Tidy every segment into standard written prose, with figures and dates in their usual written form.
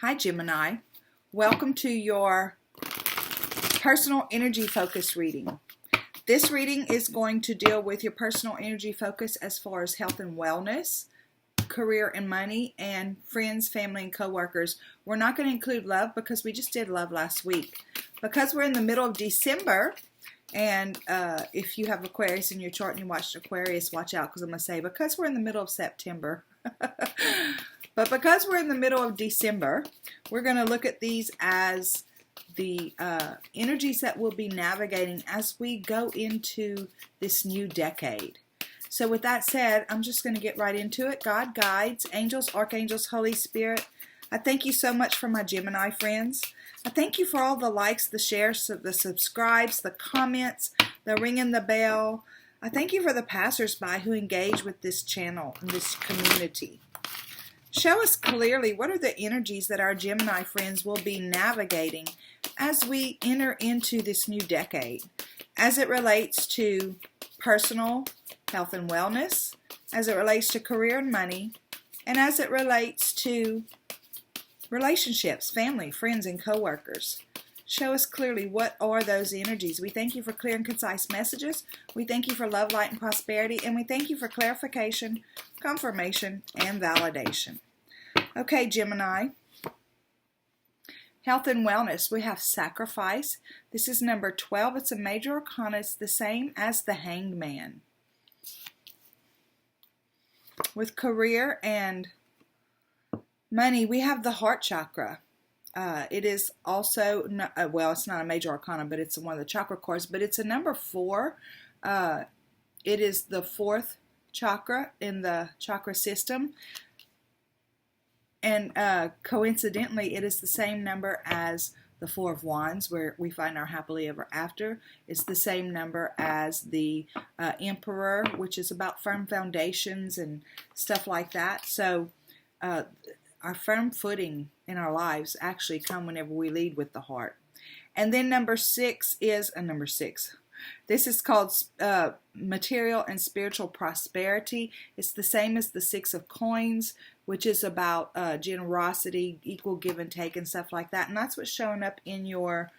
Hi Gemini, welcome to your personal energy focus reading. This reading is going to deal with your personal energy focus as far as health and wellness, career and money, and friends, family, and co-workers. We're not going to include love because we just did love last week. Because we're in the middle of December, and if you have Aquarius in your chart and you watched Aquarius, watch out because I'm going to say because we're in the middle of September. But because we're in the middle of December, we're going to look at these as the energies that we'll be navigating as we go into this new decade. So with that said, I'm just going to get right into it. God, guides, angels, archangels, Holy Spirit, I thank you so much for my Gemini friends. I thank you for all the likes, the shares, the subscribes, the comments, the ringing the bell. I thank you for the passersby who engage with this channel and this community. Show us clearly what are the energies that our Gemini friends will be navigating as we enter into this new decade, as it relates to personal health and wellness, as it relates to career and money, and as it relates to relationships, family, friends, and co-workers. Show us clearly what are those energies. We thank you for clear and concise messages. We thank you for love, light, and prosperity. And we thank you for clarification, confirmation, and validation. Okay, Gemini. Health and wellness. We have sacrifice. This is number 12. It's a major arcana. It's the same as the Hanged Man. With career and money, we have the heart chakra. It is also, well, it's not a major arcana, but it's one of the chakra cards, but it's a number 4. It is the 4th chakra in the chakra system. And coincidentally, it is the same number as the 4 of Wands, where we find our happily ever after. It's the same number as the Emperor, which is about firm foundations and stuff like that. So our firm footing in our lives actually come whenever we lead with the heart. And then number 6 is number 6. This is called material and spiritual prosperity. It's the same as the 6 of coins, which is about generosity, equal give and take, and stuff like that. And that's what's showing up in your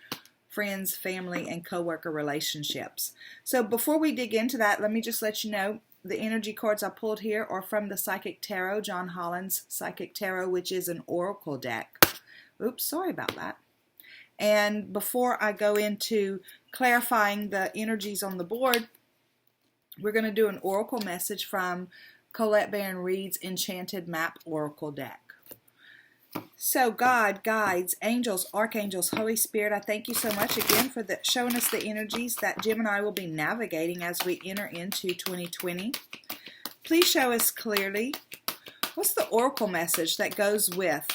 friends, family, and co-worker relationships. So before we dig into that, let me just let you know the energy cards I pulled here are from the Psychic Tarot, John Holland's Psychic Tarot, which is an oracle deck. Oops, sorry about that. And before I go into clarifying the energies on the board, we're going to do an oracle message from Colette Baron Reed's Enchanted Map Oracle deck. So God, guides, angels, archangels, Holy Spirit, I thank you so much again for showing us the energies that Gemini will be navigating as we enter into 2020. Please show us clearly what's the oracle message that goes with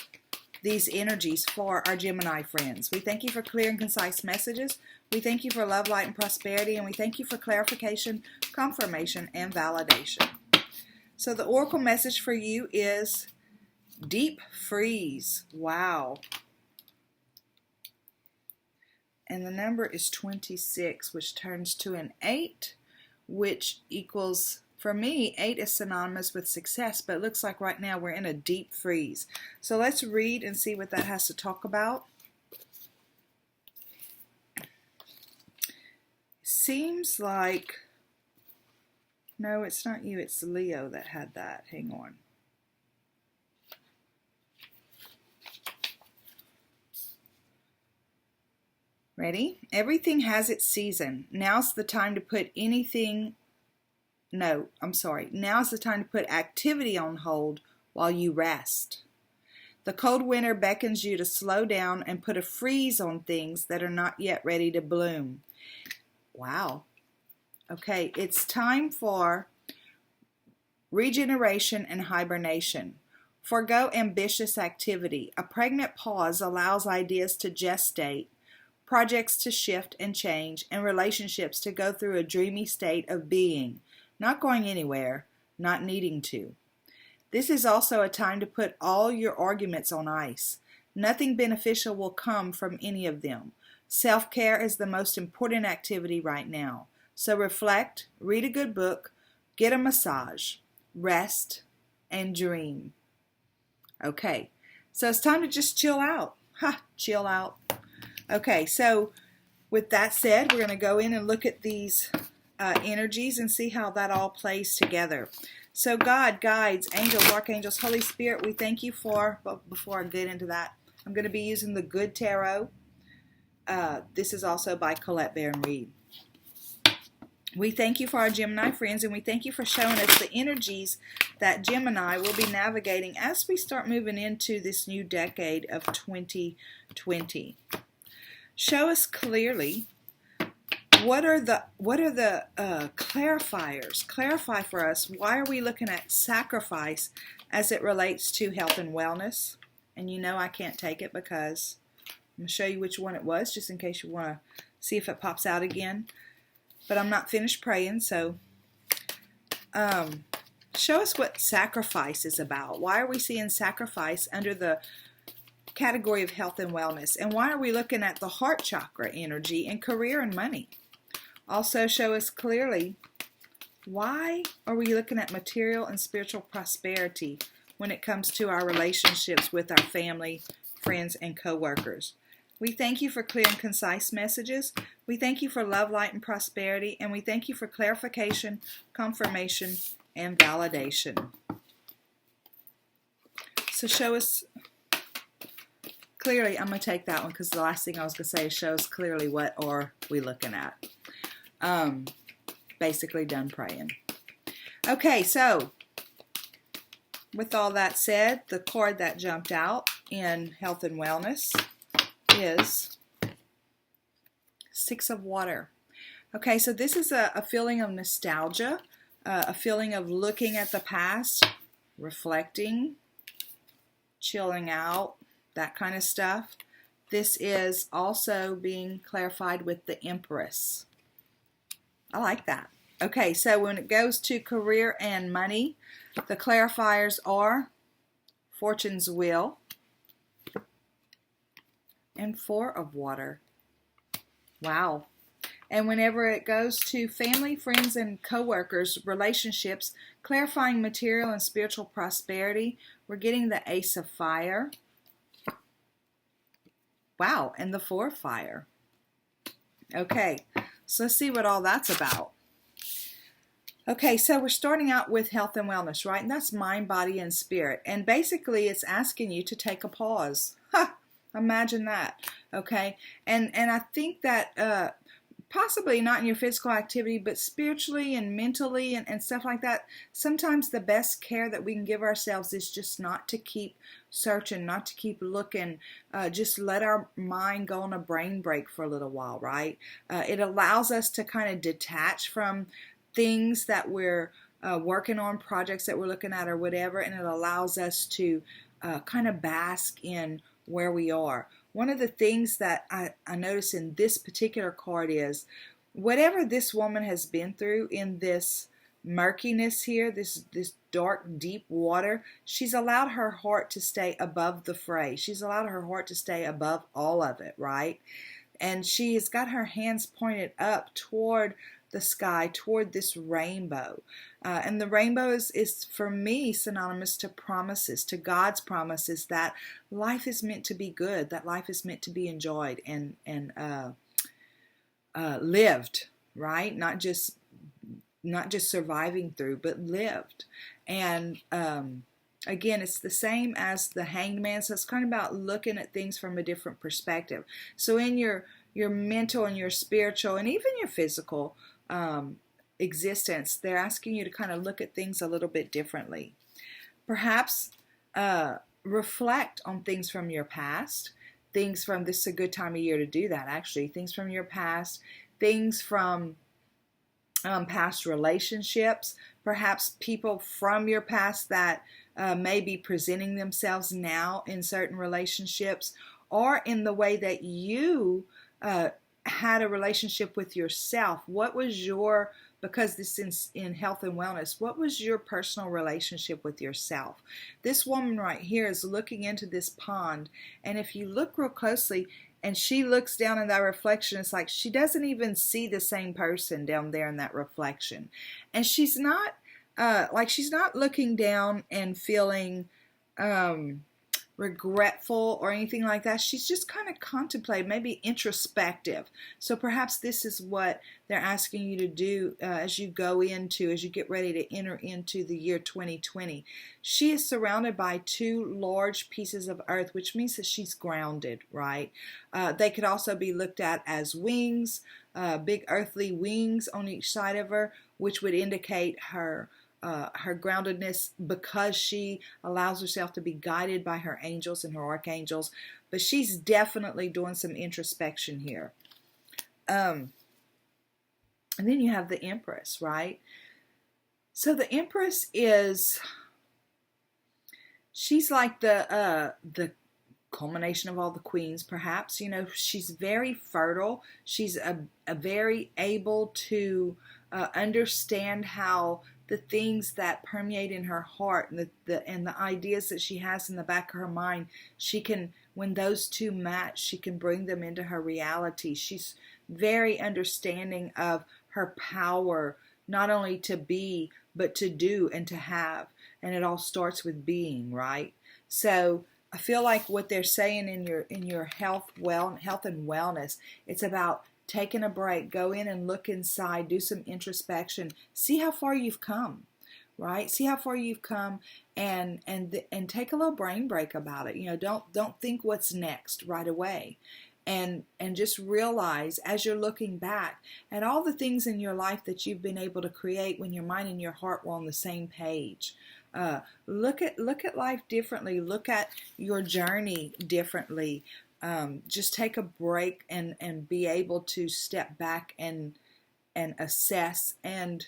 these energies for our Gemini friends. We thank you for clear and concise messages. We thank you for love, light, and prosperity. And we thank you for clarification, confirmation, and validation. So the oracle message for you is deep freeze. Wow. And the number is 26, which turns to an 8, which equals, for me, 8 is synonymous with success, but it looks like right now we're in a deep freeze. So let's read and see what that has to talk about. Seems like, no, it's not you, it's Leo that had that. Hang on. Ready? Everything has its season. Now's the time to put Now's the time to put activity on hold while you rest. The cold winter beckons you to slow down and put a freeze on things that are not yet ready to bloom. Wow. Okay, it's time for regeneration and hibernation. Forgo ambitious activity. A pregnant pause allows ideas to gestate, projects to shift and change, and relationships to go through a dreamy state of being, not going anywhere, not needing to. This is also a time to put all your arguments on ice. Nothing beneficial will come from any of them. Self-care is the most important activity right now. So reflect, read a good book, get a massage, rest, and dream. Okay, So it's time to just chill out. Chill out. Okay, so with that said, we're going to go in and look at these energies and see how that all plays together. So God, guides, angels, archangels, Holy Spirit, we thank you for, but before I get into that, I'm going to be using the Good Tarot. This is also by Colette Baron Reed. We thank you for our Gemini friends, and we thank you for showing us the energies that Gemini will be navigating as we start moving into this new decade of 2020. Show us clearly what are the clarifiers. Clarify for us, why are we looking at sacrifice as it relates to health and wellness? And you know I can't take it because I'm going to show you which one it was, just in case you want to see if it pops out again. But I'm not finished praying, so show us what sacrifice is about. Why are we seeing sacrifice under the category of health and wellness? And why are we looking at the heart chakra energy in career and money? Also show us clearly, why are we looking at material and spiritual prosperity when it comes to our relationships with our family, friends, and co-workers? We thank you for clear and concise messages. We thank you for love, light, and prosperity. And we thank you for clarification, confirmation, and validation. So show us clearly. I'm going to take that one because the last thing I was going to say is show us clearly what are we looking at. Basically done praying. Okay, so with all that said, the card that jumped out in health and wellness is Six of Water. Okay, so this is a feeling of nostalgia, a feeling of looking at the past, reflecting, chilling out, that kind of stuff. This is also being clarified with the Empress. I like that. Okay, so when it goes to career and money, the clarifiers are Fortune's Wheel and Four of Water. Wow. And whenever it goes to family, friends, and co-workers, relationships, clarifying material and spiritual prosperity, we're getting the Ace of Fire. Wow, and the Four of Fire. Okay, so let's see what all that's about. Okay, so we're starting out with health and wellness, right? And that's mind, body, and spirit. And basically, it's asking you to take a pause. Imagine that, okay? And I think that possibly not in your physical activity, but spiritually and mentally and stuff like that, sometimes the best care that we can give ourselves is just not to keep searching, not to keep looking, just let our mind go on a brain break for a little while, right? It allows us to kind of detach from things that we're working on, projects that we're looking at or whatever, and it allows us to kind of bask in where we are. One of the things that I notice in this particular card is whatever this woman has been through in this murkiness here, this dark, deep water, she's allowed her heart to stay above the fray. She's allowed her heart to stay above all of it, right? And she has got her hands pointed up toward the sky, toward this rainbow. And the rainbow is for me synonymous to promises, to God's promises that life is meant to be good, that life is meant to be enjoyed and lived, right? Not just surviving through, but lived. And again, it's the same as the Hanged Man. So it's kind of about looking at things from a different perspective. So in your mental and your spiritual and even your physical existence, they're asking you to kind of look at things a little bit differently. Perhaps reflect on things from your past, this is a good time of year to do that actually, things from your past, things from past relationships, perhaps people from your past that may be presenting themselves now in certain relationships, or in the way that you had a relationship with yourself. What was your, because this is in health and wellness, what was your personal relationship with yourself? This woman right here is looking into this pond, and if you look real closely and she looks down in that reflection, it's like she doesn't even see the same person down there in that reflection. And she's not she's not looking down and feeling regretful or anything like that. She's just kind of contemplative, maybe introspective. So perhaps this is what they're asking you to do as you get ready to enter into the year 2020. She is surrounded by two large pieces of earth, which means that she's grounded, right? They could also be looked at as wings, big earthly wings on each side of her, which would indicate her groundedness, because she allows herself to be guided by her angels and her archangels. But she's definitely doing some introspection here. And then you have the Empress, right? So the Empress she's like the culmination of all the queens, perhaps. She's very fertile. She's a very able to understand how the things that permeate in her heart and the ideas that she has in the back of her mind, she can, when those two match, she can bring them into her reality. She's very understanding of her power, not only to be, but to do and to have. And it all starts with being, right? So I feel like what they're saying in your health and wellness, it's about taking a break, go in and look inside, do some introspection, see how far you've come, right? See how far you've come, and take a little brain break about it. Don't think what's next right away, and just realize as you're looking back at all the things in your life that you've been able to create when your mind and your heart were on the same page. Look at life differently. Look at your journey differently. Just take a break and be able to step back and assess and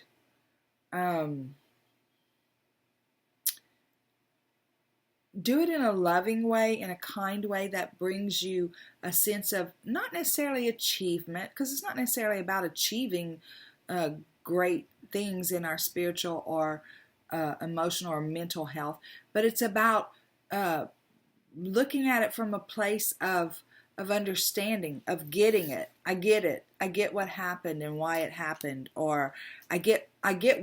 do it in a loving way, in a kind way that brings you a sense of not necessarily achievement, because it's not necessarily about achieving great things in our spiritual or emotional or mental health, but it's about looking at it from a place of understanding, of getting it. I get it. I get what happened and why it happened, or I get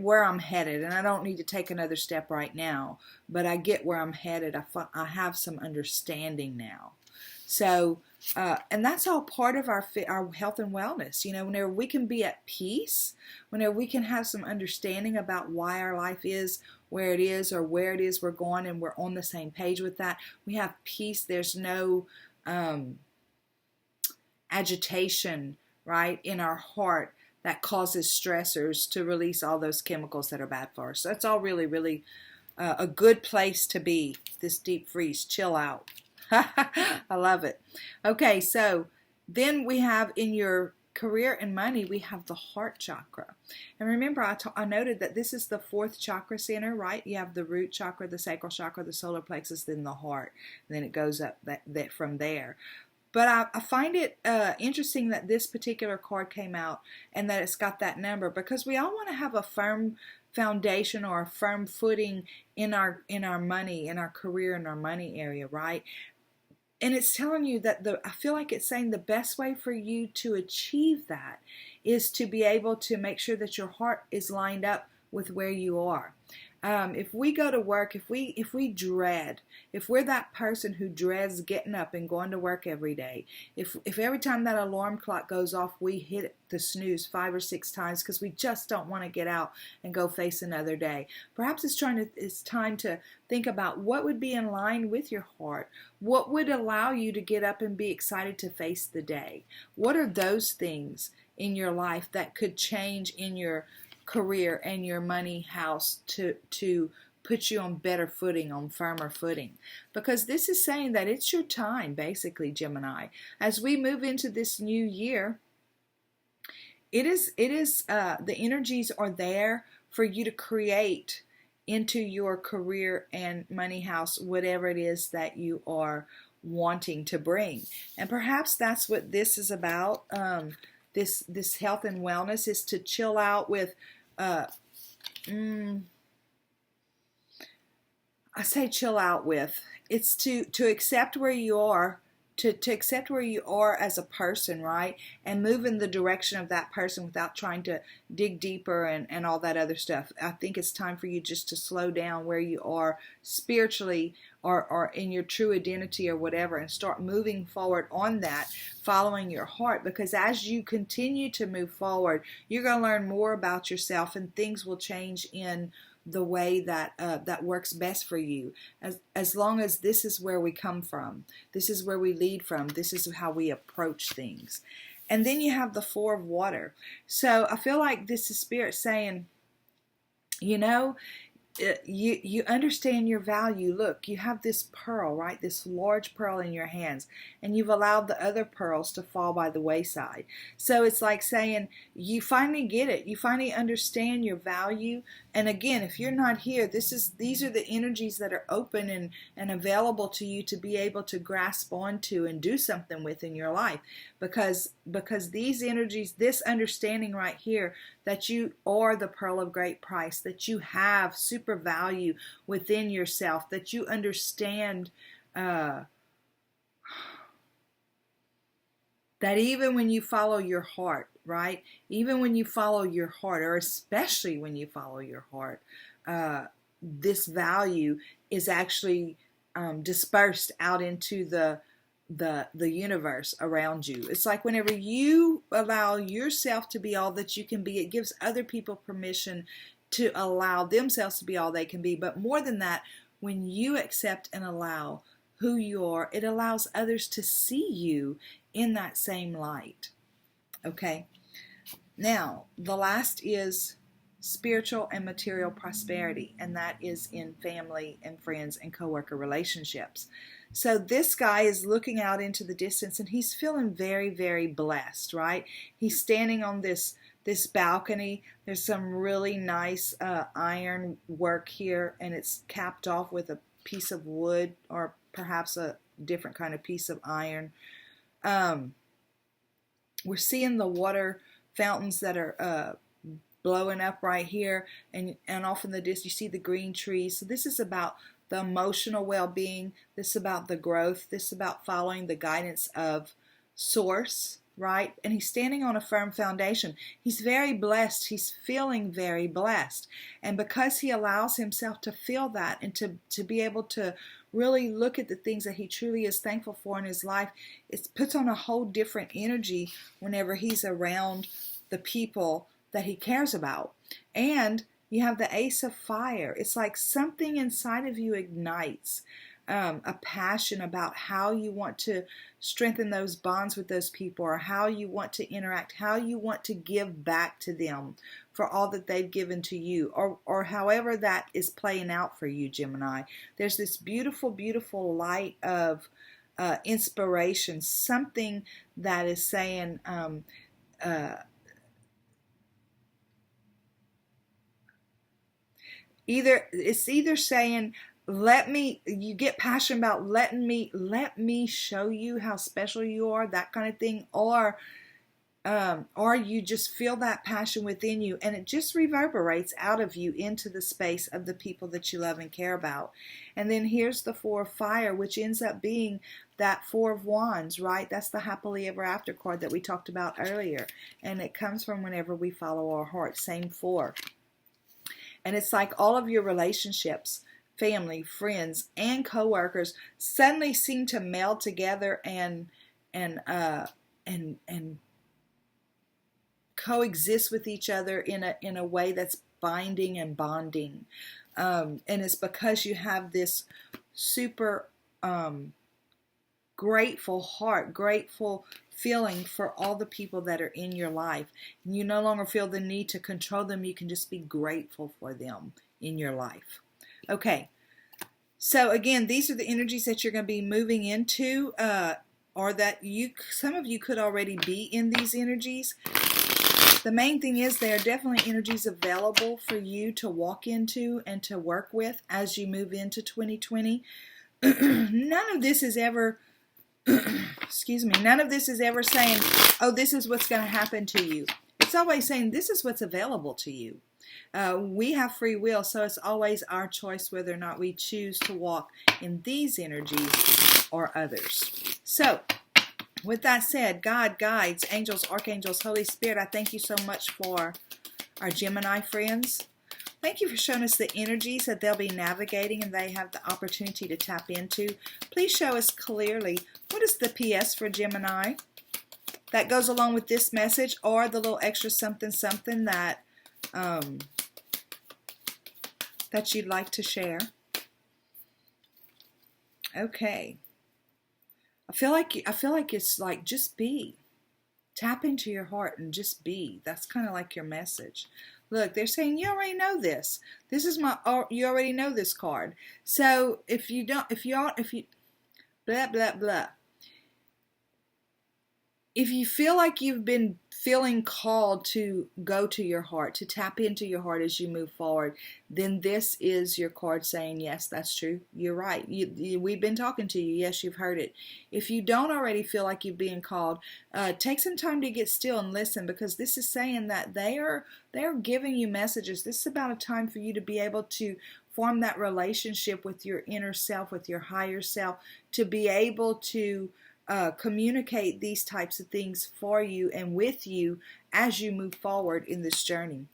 where I'm headed, and I don't need to take another step right now, but I get where I'm headed. I have some understanding now. So, and that's all part of our health and wellness. Whenever we can be at peace, whenever we can have some understanding about why our life is where it is or where it is we're going, and we're on the same page with that, we have peace. There's no agitation, right, in our heart that causes stressors to release all those chemicals that are bad for us. So that's all really, really a good place to be. This deep freeze, chill out. I love it. Okay, so then we have in your career and money, we have the heart chakra. And remember, I noted that this is the fourth chakra center, right? You have the root chakra, the sacral chakra, the solar plexus, then the heart. And then it goes up that from there. But I find it interesting that this particular card came out and that it's got that number, because we all want to have a firm foundation or a firm footing in our money, in our career, in our money area, right? And it's telling you that I feel like it's saying the best way for you to achieve that is to be able to make sure that your heart is lined up with where you are. If we go to work, if we're that person who dreads getting up and going to work every day, if every time that alarm clock goes off, we hit the snooze 5 or 6 times because we just don't want to get out and go face another day, perhaps it's time to think about what would be in line with your heart. What would allow you to get up and be excited to face the day? What are those things in your life that could change in your career and your money house to put you on better footing, on firmer footing? Because this is saying that it's your time, basically, Gemini. As we move into this new year, it is the energies are there for you to create into your career and money house whatever it is that you are wanting to bring. And perhaps that's what this is about. This health and wellness is to chill out with I say chill out with. It's to accept where you are, to accept where you are as a person, right? And move in the direction of that person without trying to dig deeper and all that other stuff. I think it's time for you just to slow down where you are spiritually or in your true identity or whatever, and start moving forward on that, following your heart. Because as you continue to move forward, you're going to learn more about yourself, and things will change in the way that that works best for you. As long as this is where we come from, this is where we lead from, this is how we approach things. And then you have the Four of Water. So I feel like this is Spirit saying, you know, you understand your value. Look, you have this pearl, right? This large pearl in your hands, and you've allowed the other pearls to fall by the wayside. So it's like saying you finally get it. You finally understand your value. And again, if you're not here, these are the energies that are open and available to you to be able to grasp onto and do something with in your life. Because these energies, this understanding right here, that you are the pearl of great price, that you have super value within yourself, that you understand that even when you follow your heart, right? Even when you follow your heart, or especially when you follow your heart, this value is actually dispersed out into the universe around you. It's like whenever you allow yourself to be all that you can be, it gives other people permission to allow themselves to be all they can be. But more than that, when you accept and allow who you are, it allows others to see you in that same light. Okay. Now, the last is spiritual and material prosperity, and that is in family and friends and coworker relationships. So this guy is looking out into the distance, and he's feeling very, very blessed, right? He's standing on this balcony. There's some really nice iron work here, and it's capped off with a piece of wood, or perhaps a different kind of piece of iron. We're seeing the water fountains that are blowing up right here, and off in the distance you see the green trees. So this is about the emotional well-being. This is about the growth. This is about following the guidance of Source, right? And he's standing on a firm foundation. He's very blessed. He's feeling very blessed. And because he allows himself to feel that, and to be able to really look at the things that he truly is thankful for in his life, it puts on a whole different energy whenever he's around the people that he cares about. And you have the Ace of Fire. It's like something inside of you ignites a passion about how you want to strengthen those bonds with those people, or how you want to interact, how you want to give back to them for all that they've given to you, or however that is playing out for you, Gemini. There's this beautiful, beautiful light of inspiration, something that is saying, either saying, you get passionate about let me show you how special you are, that kind of thing, or you just feel that passion within you, and it just reverberates out of you into the space of the people that you love and care about. And then here's the Four of Fire, which ends up being that Four of Wands, right? That's the happily ever after card that we talked about earlier, and it comes from whenever we follow our heart. Same four. And it's like all of your relationships, family, friends, and coworkers suddenly seem to meld together and coexist with each other in a way that's binding and bonding. And it's because you have this super grateful heart, grateful feeling for all the people that are in your life. And you no longer feel the need to control them. You can just be grateful for them in your life. Okay, so again, these are the energies that you're going to be moving into, or that some of you could already be in these energies. The main thing is there are definitely energies available for you to walk into and to work with as you move into 2020. None of this is ever none of this is ever saying, oh, this is what's going to happen to you. It's always saying this is what's available to you. We have free will, so it's always our choice whether or not we choose to walk in these energies or others. So, with that said, God, guides, angels, archangels, Holy Spirit, I thank you so much for our Gemini friends. Thank you for showing us the energies that they'll be navigating and they have the opportunity to tap into. Please show us clearly, what is the PS for Gemini that goes along with this message, or the little extra something something that that you'd like to share? Okay. I feel like it's like, just be. Tap into your heart and just be. That's kind of like your message. Look, they're saying you already know this. This is you already know this card. So if you blah blah blah. If you feel like you've been feeling called to go to your heart, to tap into your heart as you move forward, then this is your card saying, yes, that's true. You're right. We've been talking to you. Yes, you've heard it. If you don't already feel like you're being called, take some time to get still and listen, because this is saying that they're giving you messages. This is about a time for you to be able to form that relationship with your inner self, with your higher self, to be able to communicate these types of things for you and with you as you move forward in this journey.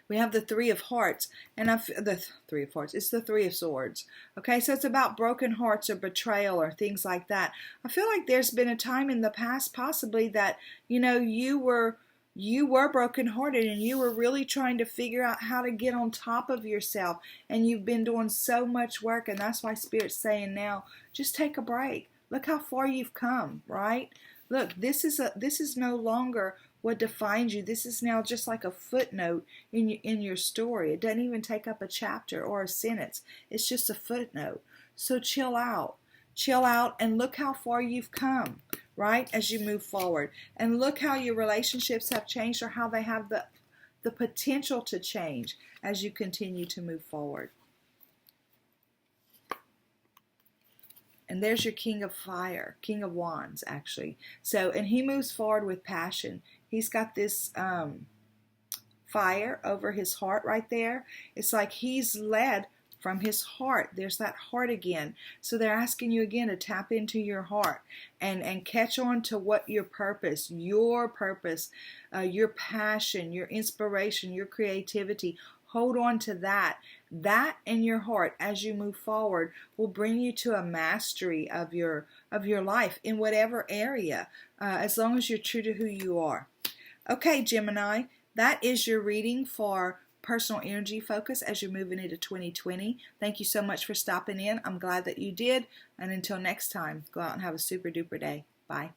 We have the Three of Hearts, and the Three of Hearts. It's the Three of Swords. Okay, so it's about broken hearts or betrayal or things like that. I feel like there's been a time in the past, possibly, that you were brokenhearted and you were really trying to figure out how to get on top of yourself, and you've been doing so much work, and that's why Spirit's saying now, just take a break. Look how far you've come, right? Look, this is no longer what defines you. This is now just like a footnote in your story. It doesn't even take up a chapter or a sentence. It's just a footnote. So chill out. Chill out and look how far you've come, right, as you move forward. And look how your relationships have changed, or how they have the potential to change as you continue to move forward. And there's your King of Fire, King of Wands, actually. So, and he moves forward with passion. He's got this fire over his heart right there. It's like he's led from his heart. There's that heart again. So they're asking you again to tap into your heart and catch on to what your purpose, your passion, your inspiration, your creativity. Hold on to that. That in your heart as you move forward will bring you to a mastery of your life in whatever area, as long as you're true to who you are. Okay, Gemini, that is your reading for personal energy focus as you're moving into 2020. Thank you so much for stopping in. I'm glad that you did. And until next time, go out and have a super duper day. Bye.